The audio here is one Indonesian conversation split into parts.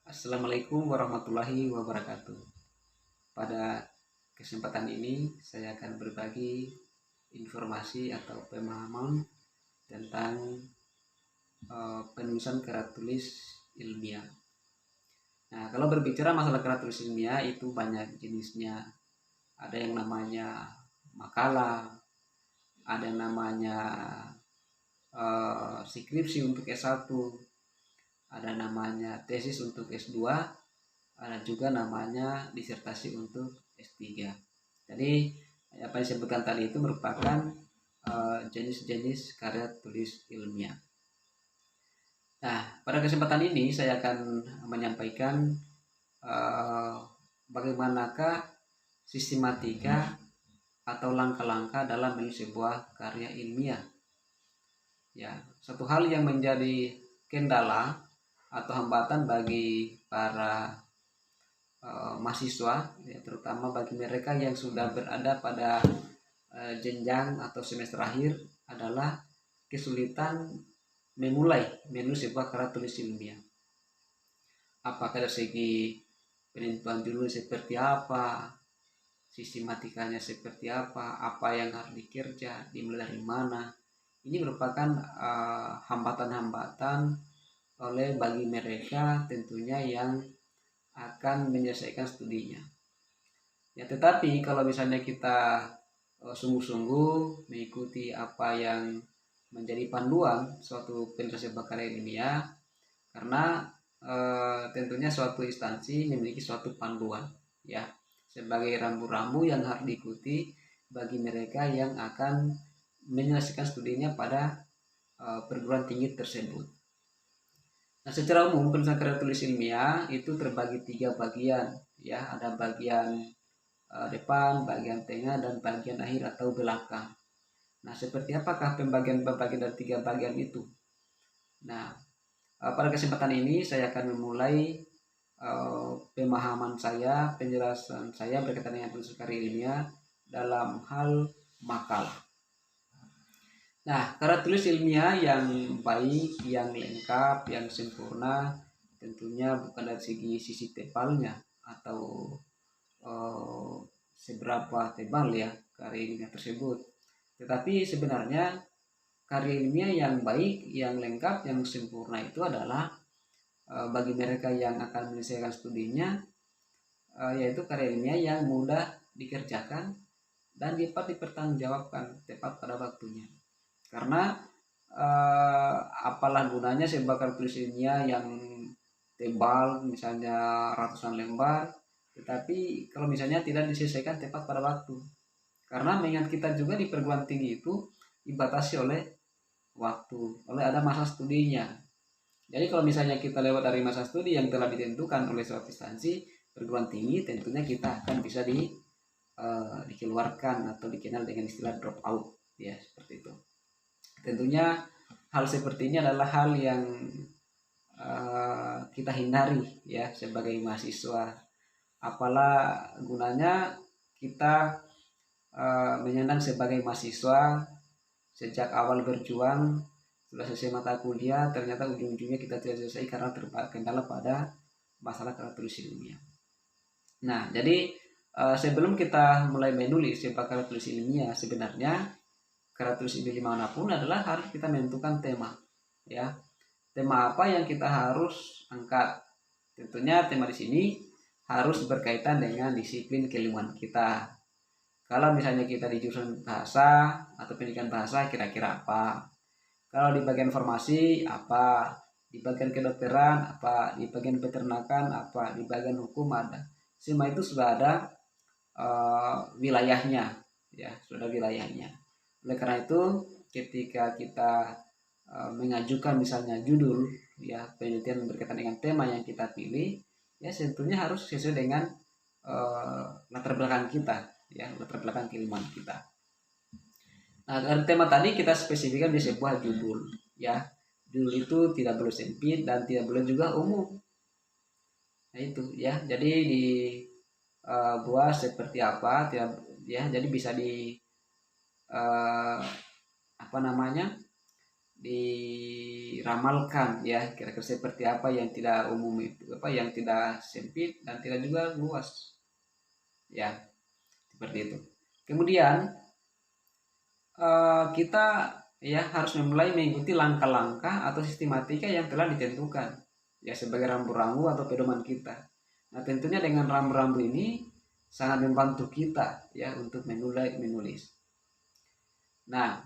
Assalamualaikum warahmatullahi wabarakatuh. Pada kesempatan ini saya akan berbagi informasi atau pemahaman tentang penulisan kerat tulis ilmiah. Nah, kalau berbicara masalah kerat tulis ilmiah itu banyak jenisnya. Ada yang namanya makalah, ada yang namanya skripsi untuk S1, ada namanya tesis untuk S2, ada juga namanya disertasi untuk S3. Jadi apa yang disebutkan tadi itu merupakan jenis-jenis karya tulis ilmiah. Nah, pada kesempatan ini saya akan menyampaikan bagaimanakah sistematika atau langkah-langkah dalam menulis sebuah karya ilmiah. Ya, satu hal yang menjadi kendala atau hambatan bagi para mahasiswa, ya, terutama bagi mereka yang sudah berada pada jenjang atau semester akhir adalah kesulitan memulai menulis sebuah karya tulis ilmiah. Apakah dari segi penentuan judul seperti apa, sistematikanya seperti apa yang harus dikerja, dimulai dari mana. Ini merupakan hambatan-hambatan oleh bagi mereka tentunya yang akan menyelesaikan studinya. Ya, tetapi kalau misalnya kita sungguh-sungguh mengikuti apa yang menjadi panduan suatu penyelesaian karya ilmiah, karena tentunya suatu instansi memiliki suatu panduan, ya, sebagai rambu-rambu yang harus diikuti bagi mereka yang akan menyelesaikan studinya pada perguruan tinggi tersebut. Nah, secara umum penulisan karya tulis ilmiah itu terbagi 3 bagian, ya, ada bagian depan, bagian tengah, dan bagian akhir atau belakang. Nah, seperti apakah pembagian-pembagian dari 3 bagian itu? Nah, pada kesempatan ini saya akan memulai pemahaman saya, penjelasan saya berkaitan dengan penulisan karya ilmiah dalam hal makalah. Nah, karya tulis ilmiah yang baik, yang lengkap, yang sempurna tentunya bukan dari sisi tebalnya atau seberapa tebal ya karya ilmiah tersebut, tetapi sebenarnya karya ilmiah yang baik, yang lengkap, yang sempurna itu adalah bagi mereka yang akan menyelesaikan studinya, yaitu karya ilmiah yang mudah dikerjakan dan dapat dipertanggungjawabkan tepat pada waktunya. Karena apalah gunanya sebuah karya tulis ilmiah yang tebal, misalnya ratusan lembar, tetapi kalau misalnya tidak diselesaikan tepat pada waktu. Karena mengingat kita juga di perguruan tinggi itu dibatasi oleh waktu, oleh ada masa studinya. Jadi kalau misalnya kita lewat dari masa studi yang telah ditentukan oleh suatu instansi perguruan tinggi, tentunya kita akan bisa dikeluarkan atau dikenal dengan istilah drop out, ya, seperti itu. Tentunya hal seperti ini adalah hal yang kita hindari, ya, sebagai mahasiswa. Apalah gunanya kita menyandang sebagai mahasiswa sejak awal berjuang, sudah selesai mata kuliah, ternyata ujung-ujungnya kita tidak selesai karena terkendala pada masalah karya tulis ilmiah. Nah, jadi sebelum kita mulai menulis sebuah karya tulis ilmiah, sebenarnya karya tulis ilmiah manapun adalah harus kita menentukan tema, ya. Tema apa yang kita harus angkat? Tentunya tema di sini harus berkaitan dengan disiplin keilmuan kita. Kalau misalnya kita di jurusan bahasa atau pendidikan bahasa, kira-kira apa? Kalau di bagian farmasi apa? Di bagian kedokteran apa? Di bagian peternakan apa? Di bagian hukum ada. Semua itu sudah ada wilayahnya, ya, sudah wilayahnya. Oleh karena itu, ketika kita mengajukan misalnya judul, ya, penelitian berkaitan dengan tema yang kita pilih, ya, tentunya harus sesuai dengan latar belakang kita, ya, latar belakang keilmuan kita. Nah, dari tema tadi kita spesifikkan di sebuah judul, ya. Judul itu tidak boleh sempit dan tidak boleh juga umum. Nah, itu, ya. Jadi di buat seperti apa, tidak, ya. Jadi bisa di apa namanya? diramalkan ya, kira-kira seperti apa yang tidak umum itu, yang tidak sempit dan tidak juga luas ya, seperti itu. Kemudian kita ya harus mulai mengikuti langkah-langkah atau sistematika yang telah ditentukan ya sebagai rambu-rambu atau pedoman kita. Nah, tentunya dengan rambu-rambu ini sangat membantu kita ya untuk menulis. Nah,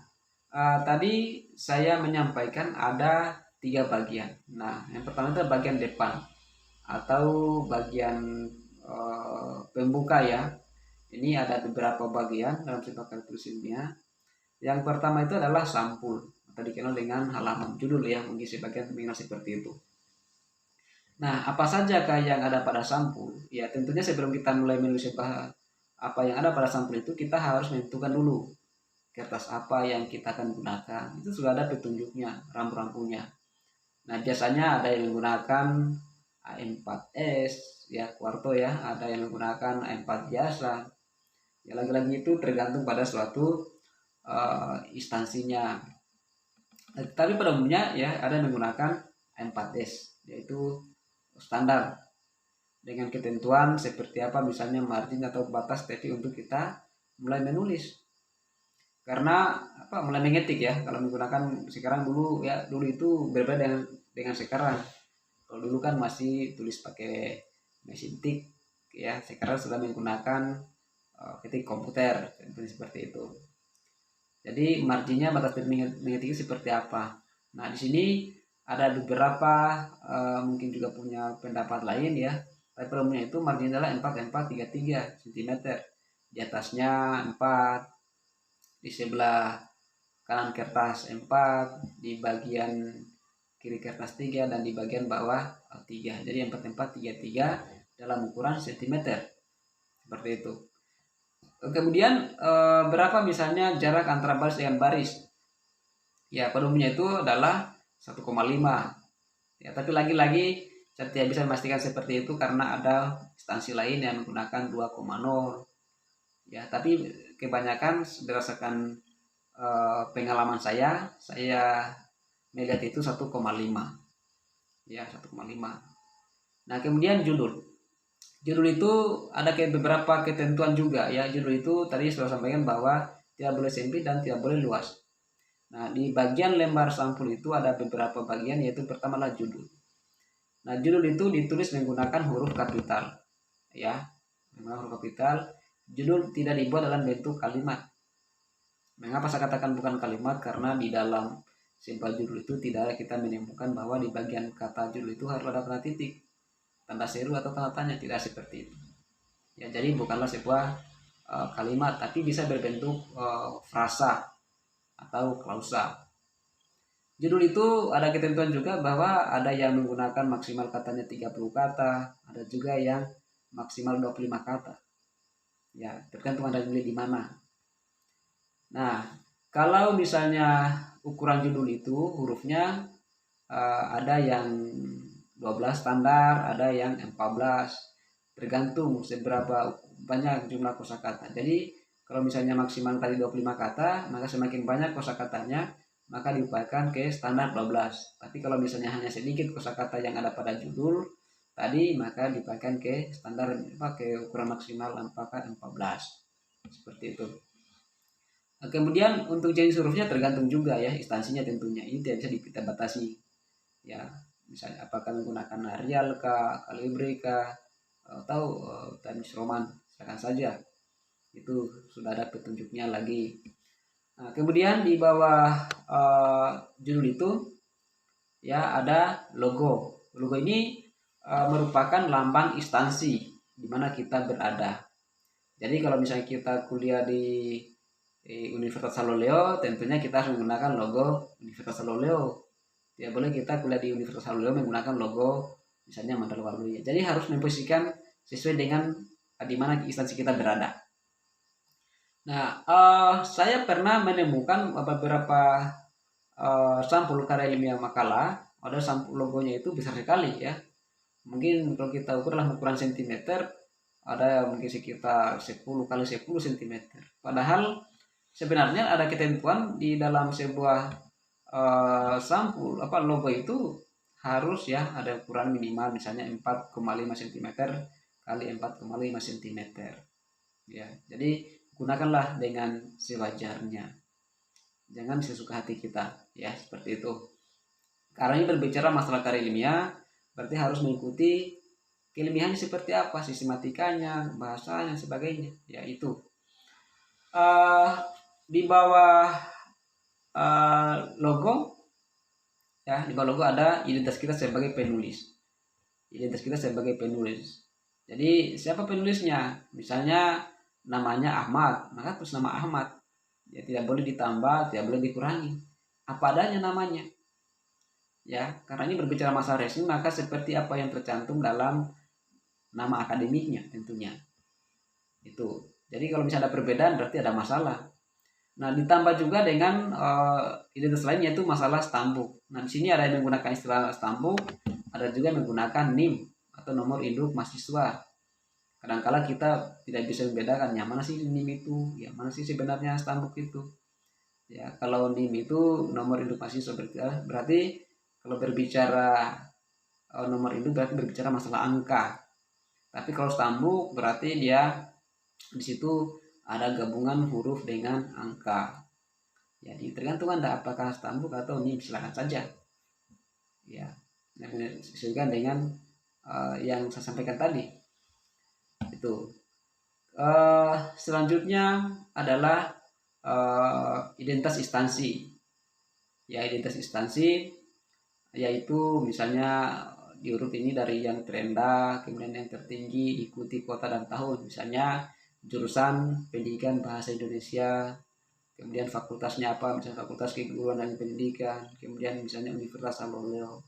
tadi saya menyampaikan ada 3 bagian. Nah, yang pertama itu bagian depan atau bagian pembuka ya. Ini ada beberapa bagian dalam sifat kalkulus ilmiah. Yang pertama itu adalah sampul atau dikenal dengan halaman judul ya, mungkin sebagian mengenal seperti itu. Nah, apa saja yang ada pada sampul? Ya, tentunya sebelum kita mulai menulis apa yang ada pada sampul itu, kita harus menentukan dulu kertas apa yang kita akan gunakan. Itu sudah ada petunjuknya, rambu-rambunya. Nah, biasanya ada yang menggunakan A4S ya, kuarto ya, ada yang menggunakan A4 biasa. Ya, lagi-lagi itu tergantung pada suatu instansinya. Tapi pada umumnya ya ada yang menggunakan A4S, yaitu standar dengan ketentuan seperti apa, misalnya margin atau batas tapi untuk kita mulai menulis. Karena mulai mengetik ya, kalau menggunakan sekarang dulu itu berbeda dengan sekarang. Kalau dulu kan masih tulis pakai mesin tik ya, sekarang sudah menggunakan ketik komputer seperti itu. Jadi marginnya, batas mengetik seperti apa. Nah, di sini ada beberapa mungkin juga punya pendapat lain ya. Tapi pada umumnya itu margin adalah 4 cm. Di atasnya 4, di sebelah kanan kertas 4, di bagian kiri kertas 3, dan di bagian bawah 3. Jadi 4, 4, 3, 3 dalam ukuran cm. Seperti itu. Kemudian berapa misalnya jarak antara baris dengan baris? Ya, pada umumnya itu adalah 1,5. Ya, tapi lagi-lagi saya tidak bisa memastikan seperti itu karena ada instansi lain yang menggunakan 2,0. Ya, tapi kebanyakan berdasarkan pengalaman saya melihat itu 1,5. Ya, 1,5. Nah, kemudian judul. Judul itu ada beberapa ketentuan juga ya. Judul itu tadi sudah sampaikan bahwa tidak boleh sempit dan tidak boleh luas. Nah, di bagian lembar sampul itu ada beberapa bagian, yaitu pertama adalah judul. Nah, judul itu ditulis menggunakan huruf kapital ya. Menggunakan huruf kapital. Judul tidak dibuat dalam bentuk kalimat. Mengapa saya katakan bukan kalimat? Karena di dalam simbol judul itu tidak kita menemukan bahwa di bagian kata judul itu harus ada tanda titik, tanda seru atau tanda tanya, tidak seperti itu. Ya, jadi bukanlah sebuah kalimat, tapi bisa berbentuk frasa atau klausa. Judul itu ada ketentuan juga bahwa ada yang menggunakan maksimal katanya 30 kata, ada juga yang maksimal 25 kata. Ya, tergantung Anda milih di mana. Nah, kalau misalnya ukuran judul itu hurufnya ada yang 12 standar, ada yang 14, tergantung seberapa banyak jumlah kosakata. Jadi kalau misalnya maksimal tadi 25 kata, maka semakin banyak kosakatanya maka diupayakan ke standar 12. Tapi kalau misalnya hanya sedikit kosakata yang ada pada judul tadi, maka diupayakan ke standar ke ukuran maksimal 14. Seperti itu. Kemudian untuk jenis hurufnya tergantung juga ya, instansinya tentunya. Ini tidak bisa kita batasi. Ya, misalnya apakah menggunakan Arial kah, Calibri kah, atau Times Roman, silakan saja. Itu sudah ada petunjuknya lagi. Nah, kemudian di bawah judul itu ya ada logo. Logo ini merupakan lambang instansi di mana kita berada. Jadi kalau misalnya kita kuliah di Universitas Saloleo, tentunya kita harus menggunakan logo Universitas Saloleo. Tidak boleh kita kuliah di Universitas Saloleo menggunakan logo misalnya Mandala Waluya. Jadi harus memposisikan sesuai dengan di mana instansi kita berada. Nah, saya pernah menemukan beberapa sampul karya ilmiah makalah, ada sampul logonya itu besar sekali ya. Mungkin kalau kita ukur dalam ukuran sentimeter, ada mungkin sekitar 10 kali 10 cm. Padahal sebenarnya ada ketentuan di dalam sebuah sampul logo itu harus ya ada ukuran minimal, misalnya 4,5 cm kali 4,5 cm ya. Jadi gunakanlah dengan sewajarnya, jangan sesuka hati kita ya, seperti itu. Karena ini berbicara masalah karya ilmiah, berarti harus mengikuti keilmiahannya seperti apa, sistematikanya, bahasanya, sebagainya ya. Itu di bawah logo ya, di bawah logo ada identitas kita sebagai penulis. Identitas kita sebagai penulis. Jadi siapa penulisnya? Misalnya namanya Ahmad, maka terus nama Ahmad. Ya tidak boleh ditambah, tidak boleh dikurangi. Apa adanya namanya. Ya, karena ini berbicara masalah resmi, maka seperti apa yang tercantum dalam nama akademiknya tentunya. Itu. Jadi kalau misalnya ada perbedaan berarti ada masalah. Nah, ditambah juga dengan identitas lain, yaitu masalah stambuk. Nah, di sini ada yang menggunakan istilah stambuk, ada juga yang menggunakan NIM atau nomor induk mahasiswa. Kadangkala kita tidak bisa membedakan yang mana sih NIM itu, yang mana sih sebenarnya stambuk itu. Ya, kalau NIM itu nomor induk mahasiswa, berarti kalau berbicara nomor induk berarti berbicara masalah angka. Tapi kalau stambuk berarti dia di situ ada gabungan huruf dengan angka. Jadi tergantung Anda apakah stambuk atau NIM, silakan saja. Ya, sesuaikan dengan yang saya sampaikan tadi. Itu. Selanjutnya adalah identitas instansi. Ya, identitas instansi yaitu misalnya diurut ini dari yang terendah kemudian yang tertinggi, ikuti kota dan tahun. Misalnya jurusan pendidikan bahasa Indonesia, kemudian fakultasnya apa, misalnya fakultas keguruan dan pendidikan, kemudian misalnya Universitas Aloleo,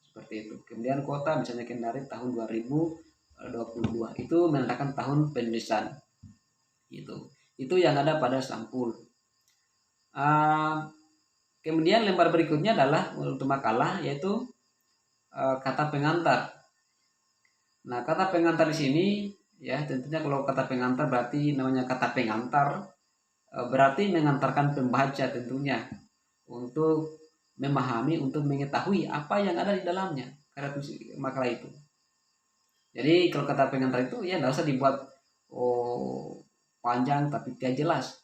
seperti itu. Kemudian kota misalnya Kendari tahun 2022, itu menandakan tahun penulisan. Itu yang ada pada sampul. Kemudian lembar berikutnya adalah untuk makalah, yaitu kata pengantar. Nah, kata pengantar di sini ya, tentunya kalau kata pengantar berarti namanya kata pengantar, berarti mengantarkan pembaca tentunya untuk memahami, untuk mengetahui apa yang ada di dalamnya karena makalah itu. Jadi kalau kata pengantar itu ya tidak usah dibuat panjang tapi tidak jelas,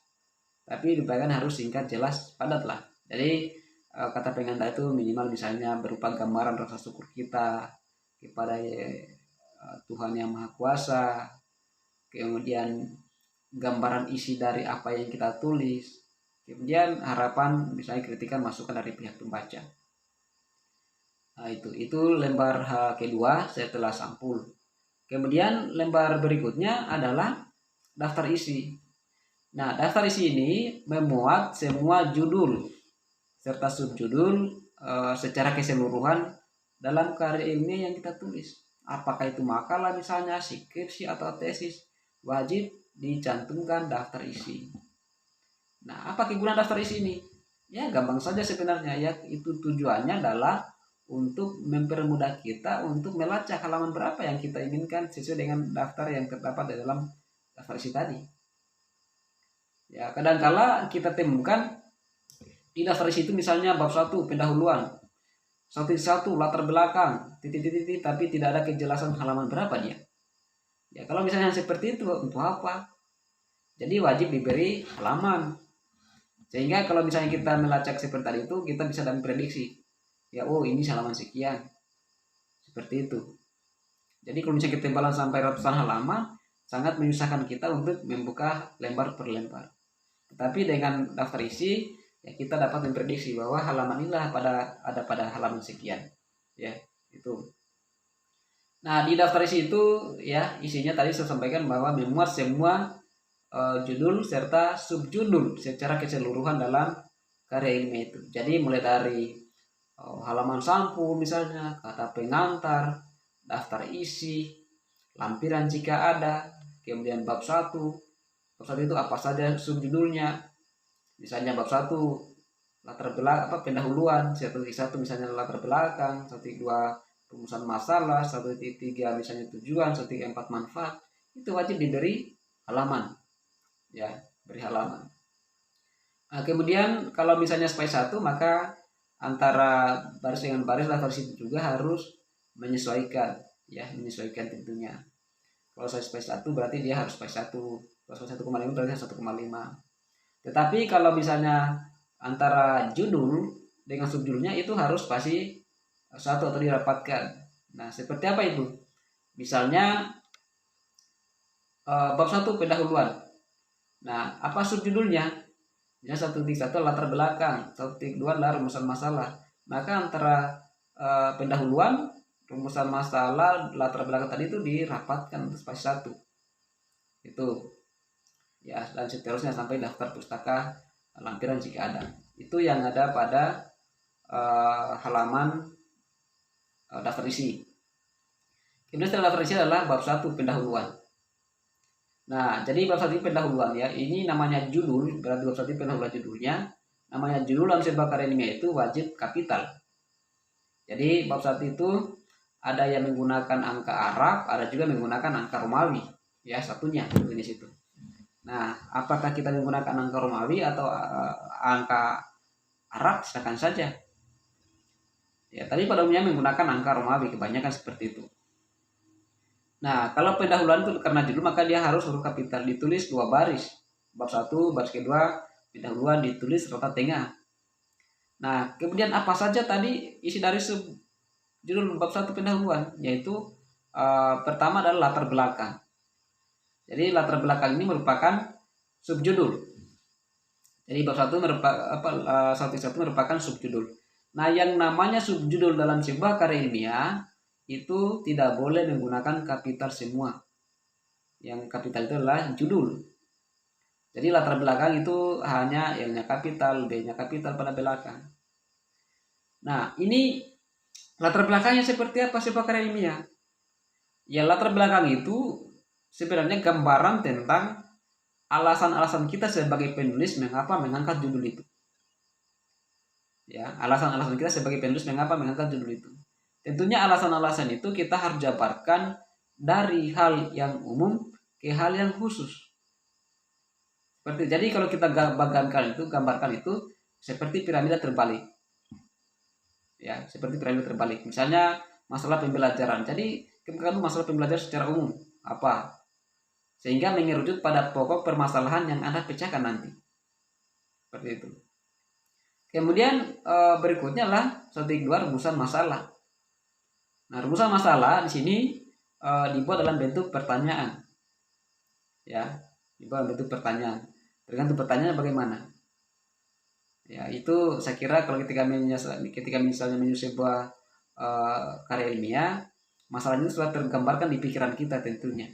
tapi dibayangkan harus singkat, jelas, padat lah. Jadi kata pengantar itu minimal misalnya berupa gambaran rasa syukur kita kepada Tuhan Yang Maha Kuasa, kemudian gambaran isi dari apa yang kita tulis, kemudian harapan, misalnya kritikan, masukan dari pihak pembaca. Nah, itu lembar kedua setelah sampul. Kemudian lembar berikutnya adalah daftar isi. Nah, daftar isi ini memuat semua judul serta subjudul secara keseluruhan dalam karya ilmiah yang kita tulis. Apakah itu makalah misalnya, skripsi atau tesis, wajib dicantumkan daftar isi. Nah, apa kegunaan daftar isi ini? Ya, gampang saja sebenarnya ya, itu tujuannya adalah untuk mempermudah kita untuk melacak halaman berapa yang kita inginkan sesuai dengan daftar yang terdapat di dalam daftar isi tadi. Ya, kadangkala kita temukan di daftar isi itu misalnya bab 1 pendahuluan, 1 latar belakang, titik-titik, tapi tidak ada kejelasan halaman berapa dia. Ya, kalau misalnya seperti itu untuk apa? Jadi wajib diberi halaman. Sehingga kalau misalnya kita melacak seperti tadi itu, kita bisa dapat prediksi. Ya, oh ini halaman sekian. Seperti itu. Jadi kalau misalnya ketebalan sampai ratusan halaman, sangat menyusahkan kita untuk membuka lembar per lembar. Tetapi dengan daftar isi, ya kita dapat memprediksi bahwa halaman inilah ada pada halaman sekian. Ya, itu. Nah, di daftar isi itu ya isinya tadi saya sampaikan bahwa memuat semua judul serta subjudul secara keseluruhan dalam karya ilmiah itu. Jadi mulai dari halaman sampul misalnya, kata pengantar, daftar isi, lampiran jika ada, kemudian bab 1. Bab 1 itu apa saja subjudulnya. Misalnya bab 1 latar belakang pendahuluan, 1.1 misalnya latar belakang, 1.2 rumusan masalah, 1.3 misalnya tujuan, 1.4 manfaat. Itu wajib diberi halaman. Ya, beri halaman. Nah, kemudian kalau misalnya space 1 maka antara baris dengan baris, letter situ juga harus menyesuaikan, ya, menyesuaikan tentunya. Kalau saya space 1 berarti dia harus space 1, kalau space 1,5 berarti 1,5. Tetapi kalau misalnya antara judul dengan subjudulnya itu harus spasi 1 atau dirapatkan. Nah, seperti apa itu? Misalnya bab 1 pendahuluan. Nah, apa subjudulnya? Ya, 1.1 latar belakang, 1.2 adalah rumusan masalah. Maka antara pendahuluan, rumusan masalah, latar belakang tadi itu dirapatkan untuk spasi 1. Itu. Ya, dan seterusnya sampai daftar pustaka lampiran jika ada. Itu yang ada pada halaman daftar isi. Kemudian setelah daftar isi adalah bab 1 pendahuluan. Nah, jadi bab 1 pendahuluan ya, ini namanya judul, berarti bab 1 pendahuluan judulnya, namanya judul dalam sebuah karya ilmiah itu wajib kapital. Jadi bab 1 itu ada yang menggunakan angka Arab, ada juga menggunakan angka Romawi, ya satunya di situ. Nah, apakah kita menggunakan angka Romawi atau angka Arab, silakan saja. Ya, tadi pada umumnya menggunakan angka Romawi, kebanyakan seperti itu. Nah, kalau pendahuluan itu karena judul maka dia harus huruf kapital, ditulis 2 baris. Bab 1, baris kedua, pendahuluan ditulis serta tengah. Nah, kemudian apa saja tadi isi dari judul bab 1 pendahuluan, yaitu pertama adalah latar belakang. Jadi latar belakang ini merupakan subjudul. Jadi bab 1 merupakan subjudul. Nah, yang namanya subjudul dalam sebuah karya ilmiah itu tidak boleh menggunakan kapital semua. Yang kapital itu adalah judul. Jadi latar belakang itu hanya L-nya kapital, B-nya kapital pada belakang. Nah, ini latar belakangnya seperti apa sebuah karya ilmiah? Ya, latar belakang itu sebenarnya gambaran tentang alasan-alasan kita sebagai penulis mengapa mengangkat judul itu. Ya, alasan-alasan kita sebagai penulis mengapa mengangkat judul itu. Tentunya alasan-alasan itu kita harus jabarkan dari hal yang umum ke hal yang khusus. Jadi kalau kita gambarkan itu seperti piramida terbalik. Ya, seperti piramida terbalik. Misalnya masalah pembelajaran. Jadi kita masalah pembelajaran secara umum apa? Sehingga mengerucut pada pokok permasalahan yang Anda pecahkan nanti. Seperti itu. Kemudian berikutnya adalah 1.2 rumusan masalah. Nah, rumusan masalah di sini dibuat dalam bentuk pertanyaan. Ya, dibuat dalam bentuk pertanyaan. Tergantung pertanyaannya bagaimana. Ya, itu saya kira kalau ketika misalnya menyusun sebuah karya ilmiah, masalahnya itu sudah tergambarkan di pikiran kita tentunya.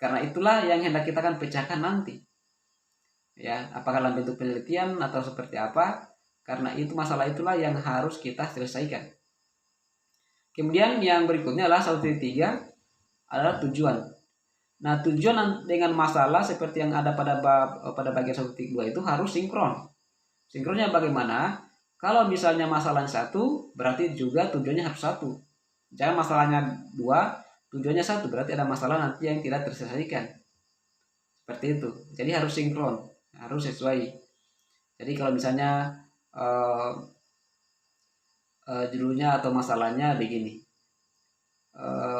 Karena itulah yang hendak kita akan pecahkan nanti. Ya, apakah dalam bentuk penelitian atau seperti apa? Karena itu masalah itulah yang harus kita selesaikan. Kemudian yang berikutnya adalah 1.3 adalah tujuan. Nah, tujuan dengan masalah seperti yang ada pada bagian 1.2 itu harus sinkron. Sinkronnya bagaimana? Kalau misalnya masalahnya 1, berarti juga tujuannya harus 1. Jangan masalahnya 2, tujuannya 1, berarti ada masalah nanti yang tidak terselesaikan. Seperti itu. Jadi harus sinkron, harus sesuai. Jadi kalau misalnya judulnya atau masalahnya begini,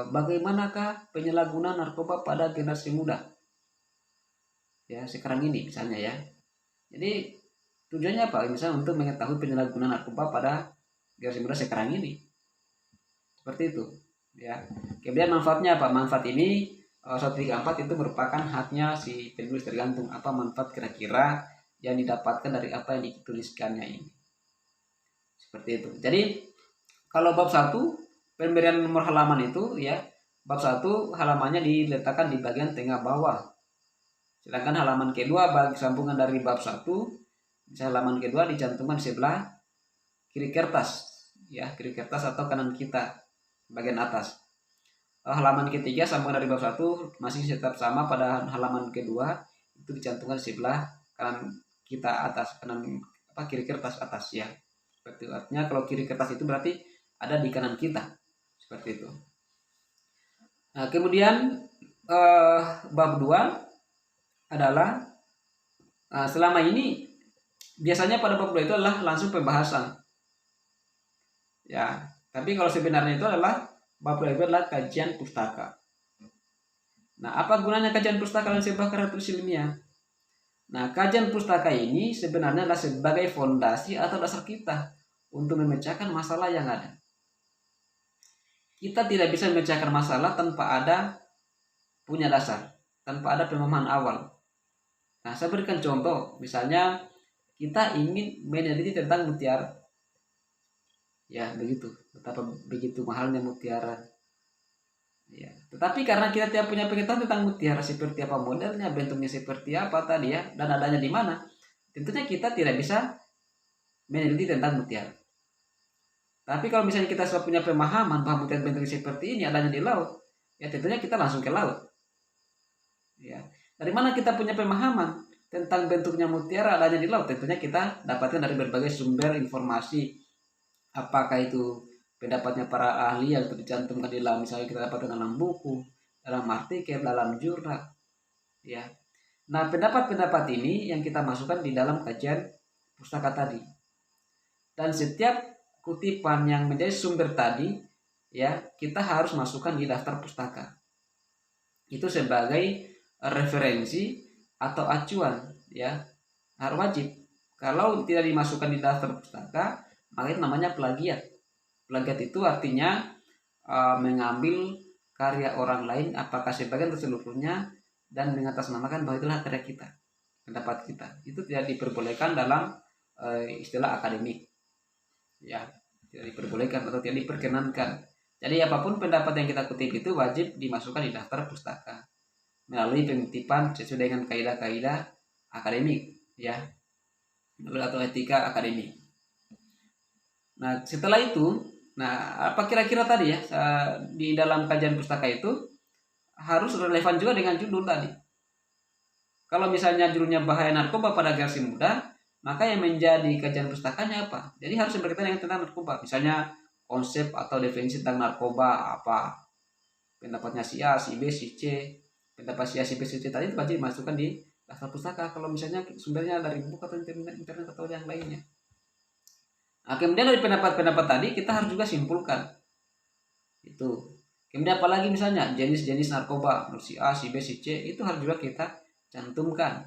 bagaimanakah penyalahgunaan narkoba pada generasi muda ya sekarang ini misalnya ya. Jadi tujuannya apa? Misalnya untuk mengetahui penyalahgunaan narkoba pada generasi muda sekarang ini, seperti itu ya. Kemudian manfaatnya apa? Manfaat ini 134 itu merupakan haknya si penulis, tergantung apa manfaat kira-kira yang didapatkan dari apa yang dituliskannya ini. Seperti itu. Jadi kalau bab 1 pemberian nomor halaman itu ya, bab 1 halamannya diletakkan di bagian tengah bawah. Sedangkan halaman kedua bagi sambungan dari bab 1, misalnya halaman kedua dicantumkan sebelah kiri kertas ya, kiri kertas atau kanan kita bagian atas. Halaman ketiga sambungan dari bab 1 masih tetap sama pada halaman kedua, itu dicantumkan sebelah kanan kita atas, kiri kertas atas ya. Seperti artinya kalau kiri kertas itu berarti ada di kanan kita, seperti itu. Nah, kemudian bab 2 adalah selama ini biasanya pada bab 2 itu adalah langsung pembahasan. Ya, tapi kalau sebenarnya itu adalah bab 2 adalah kajian pustaka. Nah, apa gunanya kajian pustaka dalam sebuah karya tulis ilmiah? Nah, kajian pustaka ini sebenarnya adalah sebagai fondasi atau dasar kita untuk memecahkan masalah yang ada. Kita tidak bisa memecahkan masalah tanpa ada punya dasar, tanpa ada pemahaman awal. Nah, saya berikan contoh, misalnya kita ingin meneliti tentang mutiara. Ya, begitu. Betapa begitu mahalnya mutiara. Ya, tetapi karena kita tidak punya pengetahuan tentang mutiara seperti apa modelnya, bentuknya seperti apa tadi ya, dan adanya di mana, tentunya kita tidak bisa meneliti tentang mutiara. Tapi kalau misalnya kita sudah punya pemahaman bahwa mutiara bentuknya seperti ini, adanya di laut, ya tentunya kita langsung ke laut. Ya, dari mana kita punya pemahaman tentang bentuknya mutiara adanya di laut? Tentunya kita dapatkan dari berbagai sumber informasi. Apakah itu pendapatnya para ahli yang tercantumkan di dalam, misalnya kita dapatkan dalam buku, dalam artikel, dalam jurnal, ya. Nah, pendapat-pendapat ini yang kita masukkan di dalam kajian pustaka tadi. Dan setiap kutipan yang menjadi sumber tadi, ya, kita harus masukkan di daftar pustaka. Itu sebagai referensi atau acuan, ya, harus wajib. Kalau tidak dimasukkan di daftar pustaka, maka itu namanya plagiat. Plagiat itu artinya mengambil karya orang lain, apakah sebagian atau seluruhnya, dan mengatasnamakan bahwa itulah karya kita, pendapat kita. Itu tidak diperbolehkan dalam istilah akademik. Ya, tidak diperbolehkan atau tidak diperkenankan. Jadi apapun pendapat yang kita kutip itu wajib dimasukkan di daftar pustaka melalui pengutipan sesuai dengan kaidah-kaidah akademik, ya, atau etika akademik. Nah, setelah itu, nah apa kira-kira tadi ya di dalam kajian pustaka itu harus relevan juga dengan judul tadi. Kalau misalnya judulnya bahaya narkoba pada generasi muda, maka yang menjadi kajian pustakanya apa? Jadi harus berkaitan dengan tentang narkoba. Misalnya konsep atau definisi tentang narkoba apa? Pendapatnya si A, si B, si C, pendapat si A, si B, si C tadi itu wajib dimasukkan di daftar pustaka. Kalau misalnya sumbernya dari buku atau internet atau yang lainnya. Nah, kemudian dari pendapat-pendapat tadi kita harus juga simpulkan itu. Kemudian apalagi misalnya jenis-jenis narkoba, si A, si B, si C, itu harus juga kita cantumkan.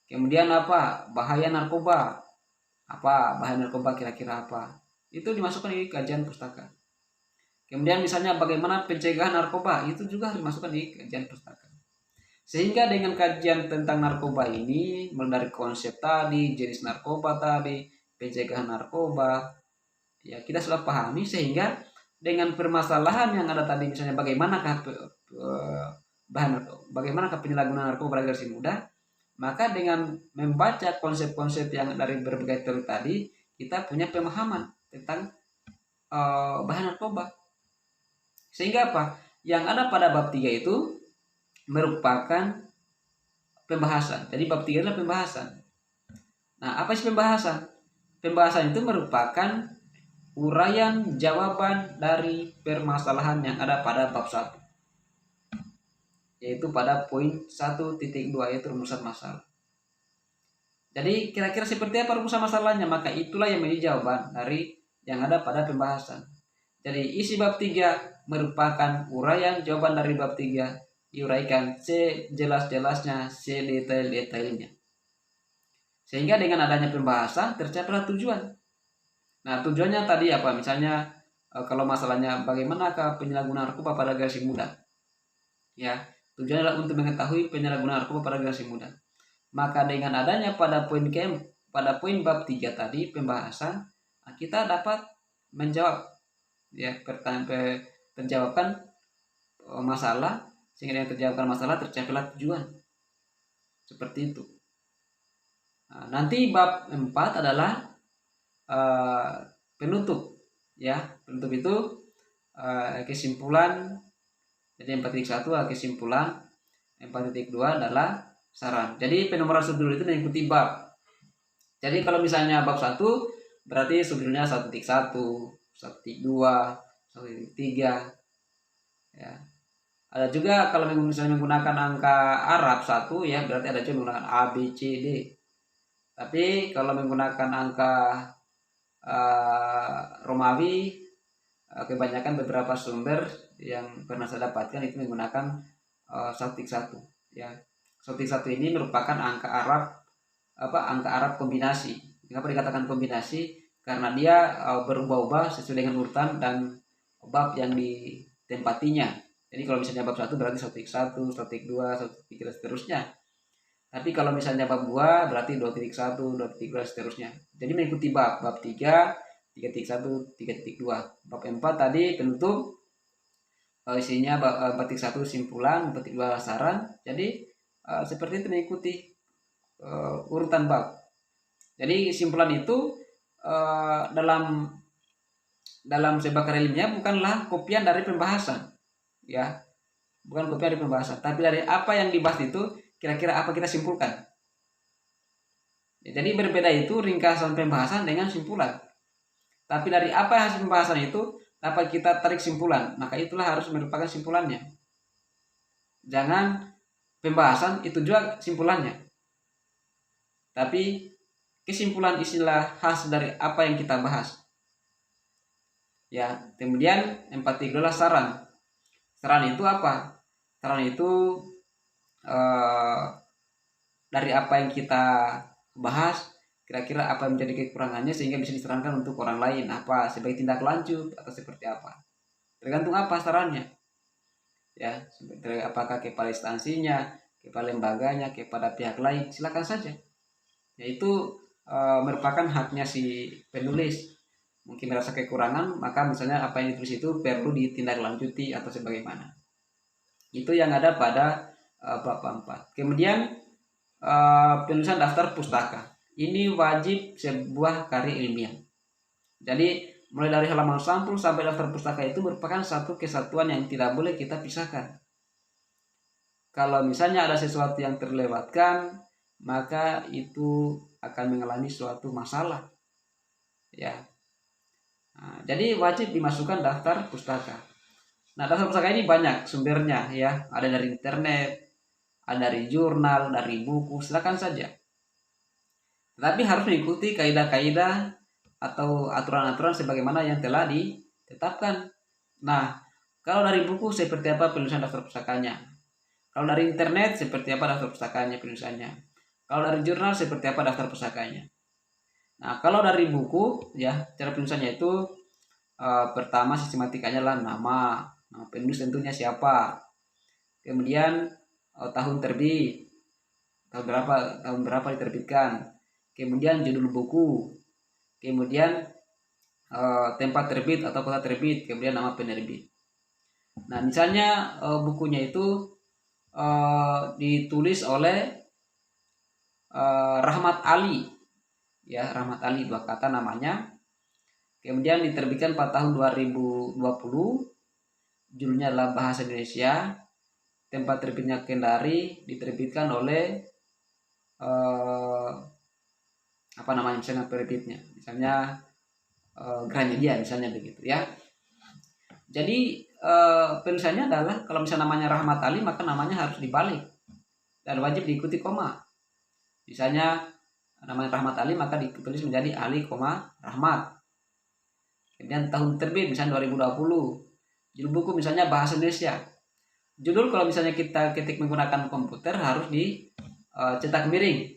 Kemudian apa bahaya narkoba, apa bahaya narkoba kira-kira apa, itu dimasukkan di kajian pustaka. Kemudian misalnya bagaimana pencegahan narkoba, itu juga harus dimasukkan di kajian pustaka. Sehingga dengan kajian tentang narkoba ini, mulai dari konsep tadi, jenis narkoba tadi, pencegahan narkoba, ya kita sudah pahami, sehingga dengan permasalahan yang ada tadi, misalnya bagaimanakah penyalahgunaan narkoba pada generasi muda, maka dengan membaca konsep-konsep yang dari berbagai teori tadi, kita punya pemahaman tentang bahan narkoba. Sehingga apa? Yang ada pada bab 3 itu merupakan pembahasan. Jadi bab 3 adalah pembahasan. Nah, apa sih pembahasan? Pembahasan itu merupakan uraian jawaban dari permasalahan yang ada pada bab 1. Yaitu pada poin 1.2 yaitu rumusan masalah. Jadi kira-kira seperti apa rumusan masalahnya? Maka itulah yang menjadi jawaban dari yang ada pada pembahasan. Jadi isi bab 3 merupakan uraian jawaban dari bab 3, diuraikan sejelas-jelasnya, sedetail-detailnya. Sehingga dengan adanya pembahasan tercapailah tujuan. Nah, tujuannya tadi apa? Misalnya kalau masalahnya bagaimanakah penyalahgunaan narkoba pada generasi muda. Ya, tujuannya adalah untuk mengetahui penyalahgunaan narkoba pada generasi muda. Maka dengan adanya pada poin bab 3 tadi pembahasan, kita dapat menjawab ya terjawabkan masalah, sehingga dengan terjawabkan masalah tercapailah tujuan. Seperti itu. Nah, nanti bab 4 adalah penutup, ya. Penutup itu kesimpulan. Jadi 4.1 kesimpulan, 4.2 adalah saran. Jadi penomoran subjudul itu mengikuti bab. Jadi kalau misalnya bab 1 berarti subjudulnya 1.1, 1.2, 1.3. Ya. Ada juga kalau misalnya menggunakan angka Arab 1 ya, berarti ada juga menggunakan A, B, C, D. Tapi kalau menggunakan angka Romawi, kebanyakan beberapa sumber yang pernah saya dapatkan itu menggunakan Celtic 1 ya. Celtic 1 ini merupakan angka Arab kombinasi. Kenapa dikatakan kombinasi? Karena dia berubah-ubah sesuai dengan urutan dan bab yang ditempatinya. Jadi kalau misalnya bab 1 berarti Celtic 1, Celtic 2, Celtic 3 dan seterusnya. Tapi kalau misalnya bab 2 berarti 2.1, 2.2 seterusnya. Jadi mengikuti bab 3, 3.1, 3.2. Bab 4 tadi penutup, isinya 4.1 simpulan, 4.2 saran. Jadi seperti itu mengikuti urutan bab. Jadi simpulan itu dalam sebuah karya ilmiah bukanlah kopian dari pembahasan, ya, bukan kopian dari pembahasan, tapi dari apa yang dibahas itu kira-kira apa kita simpulkan. Ya, jadi berbeda itu ringkasan pembahasan dengan simpulan. Tapi dari apa hasil pembahasan itu dapat kita tarik simpulan, maka itulah harus merupakan simpulannya. Jangan pembahasan itu juga simpulannya. Tapi kesimpulan istilah khas dari apa yang kita bahas. Ya, kemudian 4.3 adalah saran. Saran itu apa? Saran itu dari apa yang kita bahas, kira-kira apa yang menjadi kekurangannya sehingga bisa disarankan untuk orang lain, apa sebagai tindak lanjut atau seperti apa. Tergantung apa sarannya. Ya, apakah kepada instansinya, kepada lembaganya, kepada pihak lain, silakan saja. Yaitu merupakan haknya si penulis. Mungkin merasa kekurangan, maka misalnya apa yang ditulis itu perlu ditindaklanjuti atau sebagaimana. Itu yang ada pada bab 4. Kemudian penulisan daftar pustaka. Ini wajib sebuah karya ilmiah. Jadi mulai dari halaman sampul sampai daftar pustaka itu merupakan satu kesatuan yang tidak boleh kita pisahkan. Kalau misalnya ada sesuatu yang terlewatkan, maka itu akan mengalami suatu masalah. Ya. Nah, jadi wajib dimasukkan daftar pustaka. Nah, daftar pustaka ini banyak sumbernya ya. Ada dari internet, ada dari jurnal, dari buku, silakan saja. Tetapi harus mengikuti kaidah-kaidah atau aturan-aturan sebagaimana yang telah ditetapkan. Nah, kalau dari buku seperti apa penulisan daftar pustakanya? Kalau dari internet seperti apa daftar pustakanya penulisannya? Kalau dari jurnal seperti apa daftar pustakanya? Nah, kalau dari buku ya, cara penulisannya itu pertama sistematikanya lah nama penulis tentunya siapa. Kemudian tahun terbit, tahun berapa diterbitkan. Kemudian judul buku. Kemudian tempat terbit atau kota terbit, kemudian nama penerbit. Nah, misalnya bukunya itu ditulis oleh Rahmat Ali, ya, Rahmat Ali, 2 kata namanya. Kemudian diterbitkan pada tahun 2020, judulnya adalah Bahasa Indonesia, tempat terbitnya Kendari, diterbitkan oleh apa namanya misalnya penerbitnya, misalnya Gramedia misalnya begitu ya. Jadi penulisannya adalah kalau misalnya namanya Rahmat Ali maka namanya harus dibalik dan wajib diikuti koma. Misalnya namanya Rahmat Ali maka ditulis menjadi Ali, Rahmat. Kemudian tahun terbit misalnya 2020. Judul buku misalnya Bahasa Indonesia. Judul kalau misalnya kita ketik menggunakan komputer harus dicetak miring.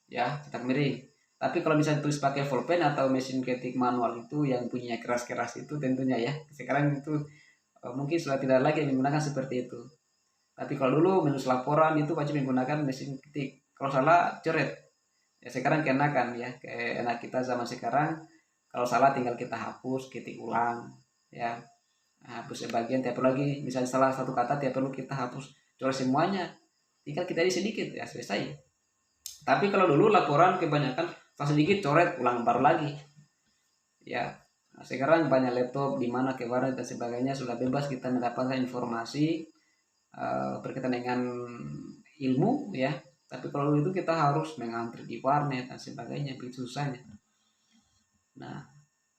Ya, cetak miring. Tapi kalau misalnya tulis pakai pulpen atau mesin ketik manual itu yang punya keras-keras itu tentunya ya. Sekarang itu mungkin sudah tidak lagi menggunakan seperti itu. Tapi kalau dulu menulis laporan itu wajib menggunakan mesin ketik. Kalau salah coret. Ya sekarang kenakan ya, kayak enak kita zaman sekarang. Kalau salah tinggal kita hapus, ketik ulang, ya. Hapus sebagian, tiap perlu lagi misalnya salah satu kata tiap perlu kita hapus, coret semuanya. Tinggal kita isi sedikit ya selesai. Tapi kalau dulu laporan kebanyakan salah sedikit coret ulang baru lagi. Ya. Nah, sekarang banyak laptop di mana ke warnet dan sebagainya sudah bebas kita mendapatkan informasi berkaitan dengan ilmu ya. Tapi kalau itu kita harus mengantri di warnet dan sebagainya, begitu susahnya. Nah,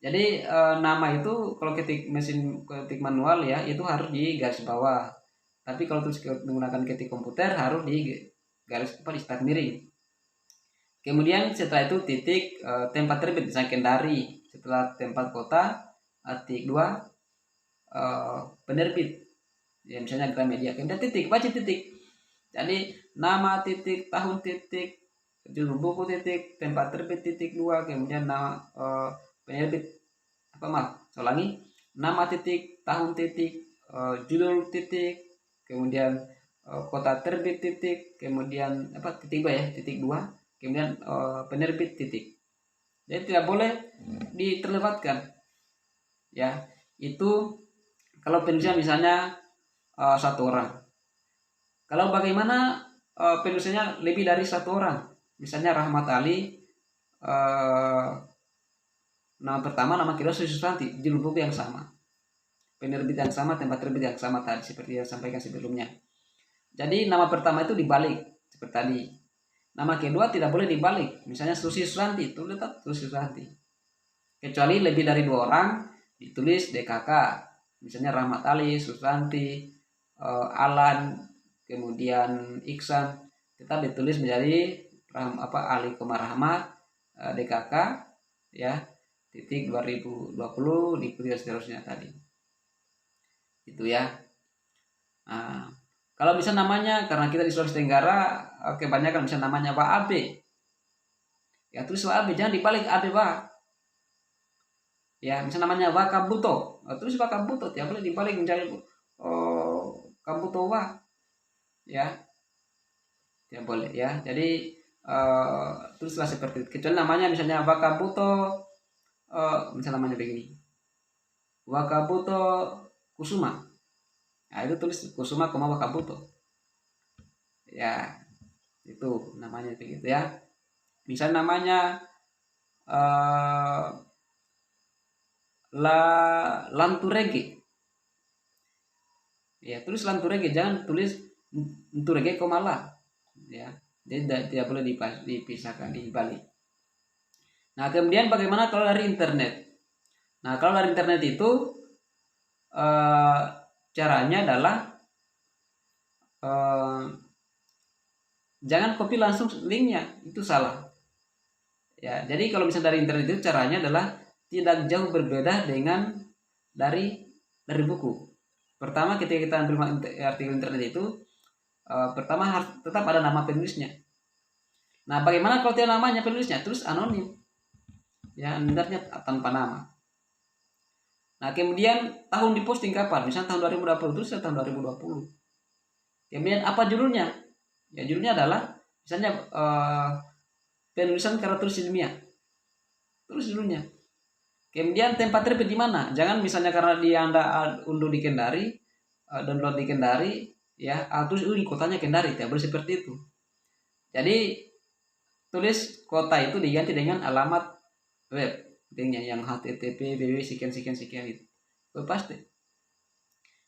jadi nama itu kalau ketik mesin ketik manual ya itu harus di garis bawah. Tapi kalau terus menggunakan ketik komputer harus di garis di start miring. Kemudian setelah itu titik tempat terbit, misalnya Kendari. Setelah tempat kota, titik 2 penerbit, ya misalnya Gramedia. Kemudian titik, baca titik. Jadi nama titik, tahun titik, judul buku titik, tempat terbit titik 2, kemudian nama penerbit, saya ulangi, nama titik, tahun titik, judul titik, kemudian kota terbit titik, kemudian titik 2 ya, titik 2, kemudian penerbit titik. Jadi tidak boleh diterlewatkan, ya. Itu kalau penulisnya misalnya satu orang. Kalau bagaimana penulisnya lebih dari satu orang, misalnya Rahmat Ali, nama pertama, nama kedua Susanti, judul buku yang sama, penerbit yang sama, tempat terbit yang sama tadi, seperti yang sampaikan sebelumnya. Jadi nama pertama itu dibalik seperti tadi. Nama kedua tidak boleh dibalik. Misalnya Susi Susanti, itu tetap Susi Susanti. Kecuali lebih dari 2 orang ditulis DKK. Misalnya Rahmat Ali, Susanti, Alan, kemudian Iksan, tetap ditulis menjadi Ali Komar Rahmat, DKK, ya, titik 2020 diikuti dan seterusnya tadi. Itu ya. Nah, kalau bisa namanya, karena kita di Sulawesi Tenggara kebanyakan bisa namanya Pak Abe, ya tulis Pak Abe, jangan dibalik Abe Pak. Ya, misalnya namanya Pak Kabuto, tulis Pak Kabuto, tidak boleh dibalik menjadi Kabuto Pak, ya, tidak boleh ya. Jadi tulislah seperti itu. Kecuali namanya misalnya Pak Kabuto, misalnya namanya begini, Wakabuto Kusuma. Nah, itu tulis Kusuma, Wakabuto. Ya, itu namanya begitu ya. Misalnya namanya Lanturege. Ya, tulis Lanturege, jangan tulis Nturege komala. Ya, jadi tidak boleh dipisahkan, dibalik. Nah, kemudian bagaimana kalau dari internet? Nah, kalau dari internet itu caranya adalah jangan copy langsung linknya, itu salah. Ya, jadi kalau misalnya dari internet itu caranya adalah tidak jauh berbeda dengan dari buku. Pertama, ketika kita ambil artikel internet itu, pertama harus tetap ada nama penulisnya. Nah, bagaimana kalau tidak namanya penulisnya? Terus anonim, ya, sebenarnya tanpa nama. Nah, kemudian tahun diposting kapan? Misalnya tahun 2020, terus tahun 2020. Kemudian apa judulnya? Ya, judulnya adalah misalnya penulisan karya tulis ilmiah, tulis judulnya. Kemudian tempat terbit di mana? Jangan misalnya karena Anda unduh di Kendari, download di Kendari, ya, terus di kotanya Kendari, tidak boleh seperti itu. Jadi tulis kota itu diganti dengan alamat web, yang HTTP www sekian itu pasti.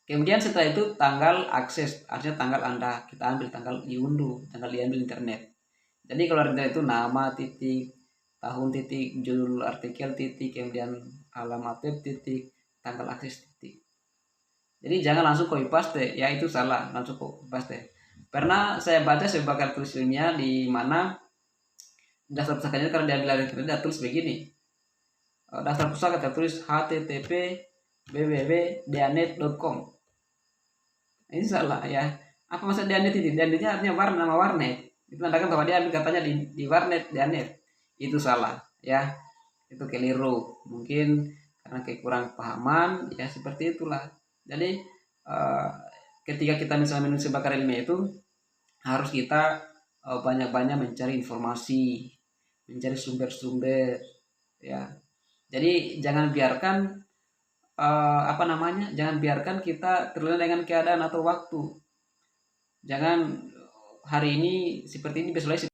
Kemudian setelah itu tanggal akses, artinya tanggal Anda, kita ambil tanggal diunduh, tanggal diambil internet. Jadi kalau internet itu nama titik, tahun titik, judul artikel titik, kemudian alamat web titik, tanggal akses titik. Jadi jangan langsung copy paste, ya itu salah, langsung copy paste. Pernah saya baca sebagai tulis ilmiah di mana daftar pusakanya karena diambil dari internet tulis begini. Daftar pusaka tertulis http www.dianet.com. Ini salah ya. Apa maksud Dianet itu? Dianetnya artinya warna, nama warnet. Itu menandakan bahwa dia ambil katanya di warnet Dianet. Itu salah ya. Itu keliru. Mungkin karena kekurang pahaman, ya seperti itulah. Jadi ketika kita misalnya menulis bakar ilmiah itu harus kita banyak-banyak mencari informasi, mencari sumber-sumber, ya. Jadi jangan biarkan jangan biarkan kita terlena dengan keadaan atau waktu. Jangan hari ini seperti ini, besok lagi